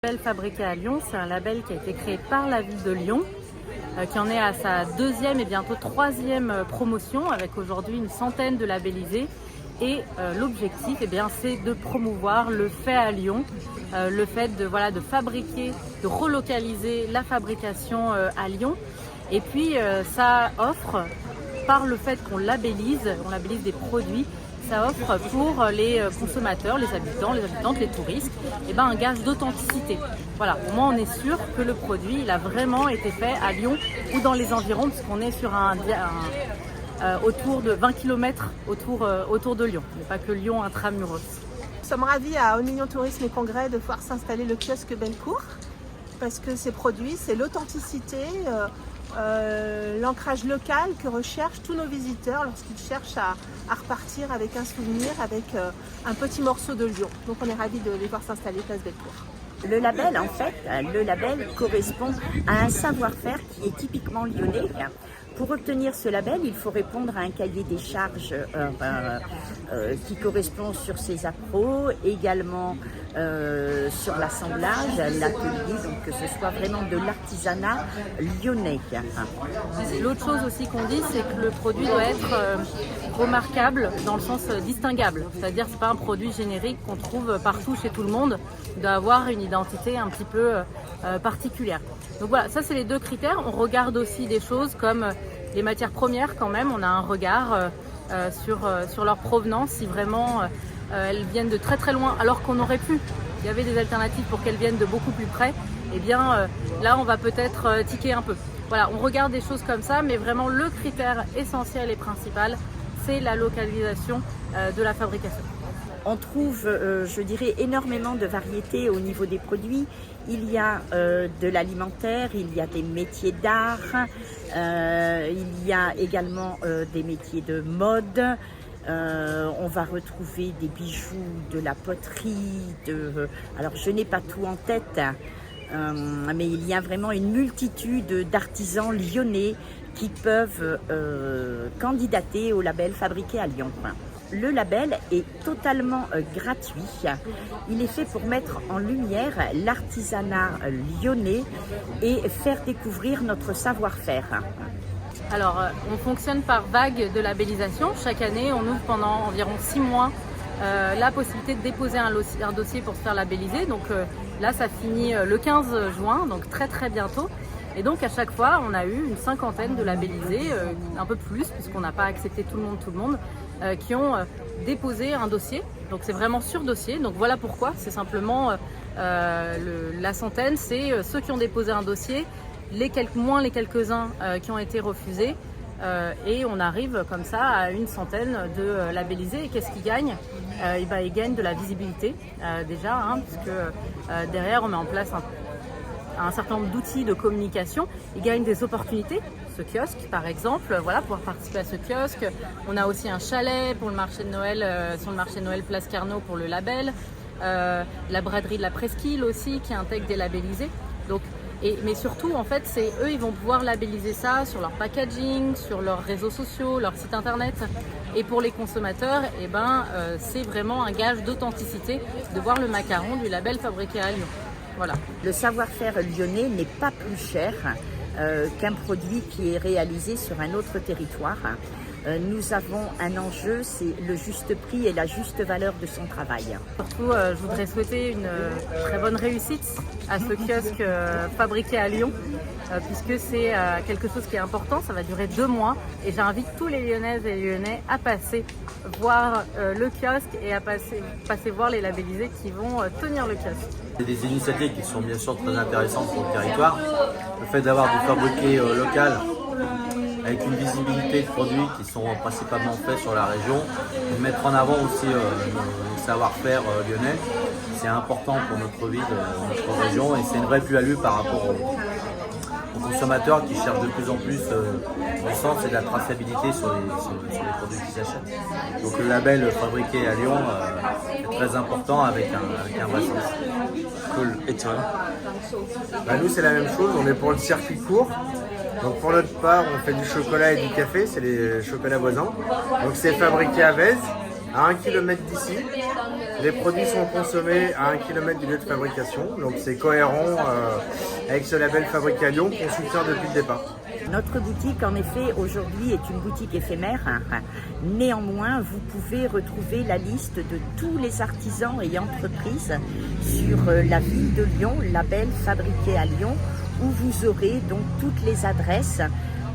Label fabriqué à Lyon, c'est un label qui a été créé par la ville de Lyon, qui en est à sa deuxième et bientôt troisième promotion, avec aujourd'hui une centaine de labellisés. Et l'objectif, c'est de promouvoir le fait à Lyon, le fait de fabriquer, de relocaliser la fabrication à Lyon. Et puis ça offre, par le fait qu'on labellise des produits, ça offre pour les consommateurs, les habitants, les habitantes, les touristes, un gage d'authenticité. Voilà, au moins on est sûr que le produit il a vraiment été fait à Lyon ou dans les environs, puisqu'on est sur autour de 20 km autour de Lyon, mais pas que Lyon intramuros. Nous sommes ravis à Union Tourisme et Congrès de pouvoir s'installer le kiosque Bellecour, parce que ces produits, c'est l'authenticité, l'ancrage local que recherchent tous nos visiteurs lorsqu'ils cherchent à repartir avec un souvenir, avec un petit morceau de Lyon. Donc on est ravis de les voir s'installer place Bellecour. Le label correspond à un savoir-faire qui est typiquement lyonnais. Pour obtenir ce label, il faut répondre à un cahier des charges qui correspond sur ses appros, également sur l'assemblage, l'atelier, donc que ce soit vraiment de l'artisanat lyonnais. L'autre chose aussi qu'on dit, c'est que le produit doit être remarquable dans le sens distinguable. C'est-à-dire que ce n'est pas un produit générique qu'on trouve partout chez tout le monde. Il doit avoir une identité un petit peu particulière. Donc voilà, ça c'est les deux critères. On regarde aussi des choses comme les matières premières quand même. On a un regard sur leur provenance, si vraiment elles viennent de très très loin, alors qu'on aurait pu. Il y avait des alternatives pour qu'elles viennent de beaucoup plus près. Là on va peut-être tiquer un peu. Voilà, on regarde des choses comme ça, mais vraiment le critère essentiel et principal, c'est la localisation de la fabrication. On trouve, je dirais, énormément de variétés au niveau des produits. Il y a de l'alimentaire, il y a des métiers d'art, il y a également des métiers de mode. On va retrouver des bijoux, de la poterie. Alors, je n'ai pas tout en tête, mais il y a vraiment une multitude d'artisans lyonnais qui peuvent candidater au label fabriqué à Lyon. Le label est totalement gratuit. Il est fait pour mettre en lumière l'artisanat lyonnais et faire découvrir notre savoir-faire. Alors, on fonctionne par vague de labellisation. Chaque année, on ouvre pendant environ 6 mois la possibilité de déposer un dossier pour se faire labelliser. Donc là, ça finit le 15 juin, donc très très bientôt. Et donc à chaque fois, on a eu une cinquantaine de labellisés, un peu plus, puisqu'on n'a pas accepté tout le monde, qui ont déposé un dossier. Donc c'est vraiment sur dossier. Donc voilà pourquoi, c'est simplement la centaine, c'est ceux qui ont déposé un dossier, les quelques-uns qui ont été refusés. Et on arrive comme ça à une centaine de labellisés. Et qu'est-ce qu'ils gagnent ? Ils gagnent de la visibilité déjà, puisque derrière on met en place un certain nombre d'outils de communication. Ils gagnent des opportunités, ce kiosque par exemple, pouvoir participer à ce kiosque. On a aussi un chalet pour le marché de Noël, sur le marché de Noël Place Carnot pour le label. La braderie de la Presqu'île aussi qui intègre des labellisés. Mais surtout, en fait, c'est eux, ils vont pouvoir labelliser ça sur leur packaging, sur leurs réseaux sociaux, leur site internet. Et pour les consommateurs, c'est vraiment un gage d'authenticité de voir le macaron du label fabriqué à Lyon. Voilà. Le savoir-faire lyonnais n'est pas plus cher qu'un produit qui est réalisé sur un autre territoire. Nous avons un enjeu, c'est le juste prix et la juste valeur de son travail. Surtout, je voudrais souhaiter une très bonne réussite à ce kiosque fabriqué à Lyon, puisque c'est quelque chose qui est important. Ça va durer 2 mois et j'invite tous les Lyonnaises et les Lyonnais à passer voir le kiosque et à passer voir les labellisés qui vont tenir le kiosque. C'est des initiatives qui sont bien sûr très intéressantes pour le territoire. Le fait d'avoir du fabriqué local avec une visibilité de produits qui sont principalement faits sur la région, et mettre en avant aussi le savoir-faire lyonnais, c'est important pour notre vie de notre région et c'est une vraie plus-value par rapport aux consommateurs qui cherchent de plus en plus du sens et de la traçabilité sur les produits qu'ils achètent. Donc le label fabriqué à Lyon est très important avec un vrai sens. Cool. Et toi ? Nous c'est la même chose, on est pour le circuit court. Donc pour notre part, on fait du chocolat et du café, c'est les chocolats voisins. Donc c'est fabriqué à Vèze à 1 km d'ici. Les produits sont consommés à 1 km du lieu de fabrication, donc c'est cohérent avec ce label Fabriqué à Lyon qu'on soutient depuis le départ. Notre boutique, en effet, aujourd'hui est une boutique éphémère. Néanmoins, vous pouvez retrouver la liste de tous les artisans et entreprises sur la ville de Lyon, label Fabriqué à Lyon, où vous aurez donc toutes les adresses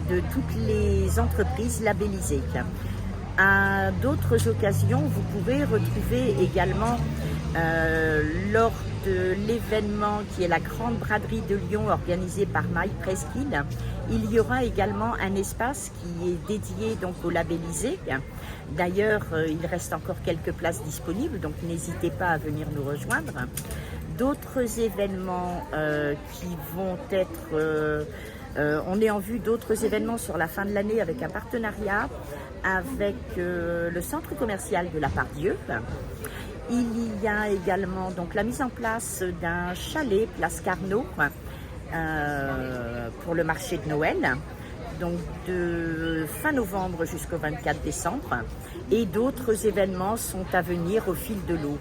de toutes les entreprises labellisées. À d'autres occasions, vous pourrez retrouver également lors de l'événement qui est la Grande Braderie de Lyon organisée par My Presqu'île, il y aura également un espace qui est dédié donc aux labellisés. D'ailleurs, il reste encore quelques places disponibles, donc n'hésitez pas à venir nous rejoindre. D'autres événements qui vont être... on est en vue d'autres événements sur la fin de l'année avec un partenariat avec le centre commercial de la Part-Dieu. Il y a également donc la mise en place d'un chalet Place Carnot pour le marché de Noël, donc de fin novembre jusqu'au 24 décembre. Et d'autres événements sont à venir au fil de l'eau.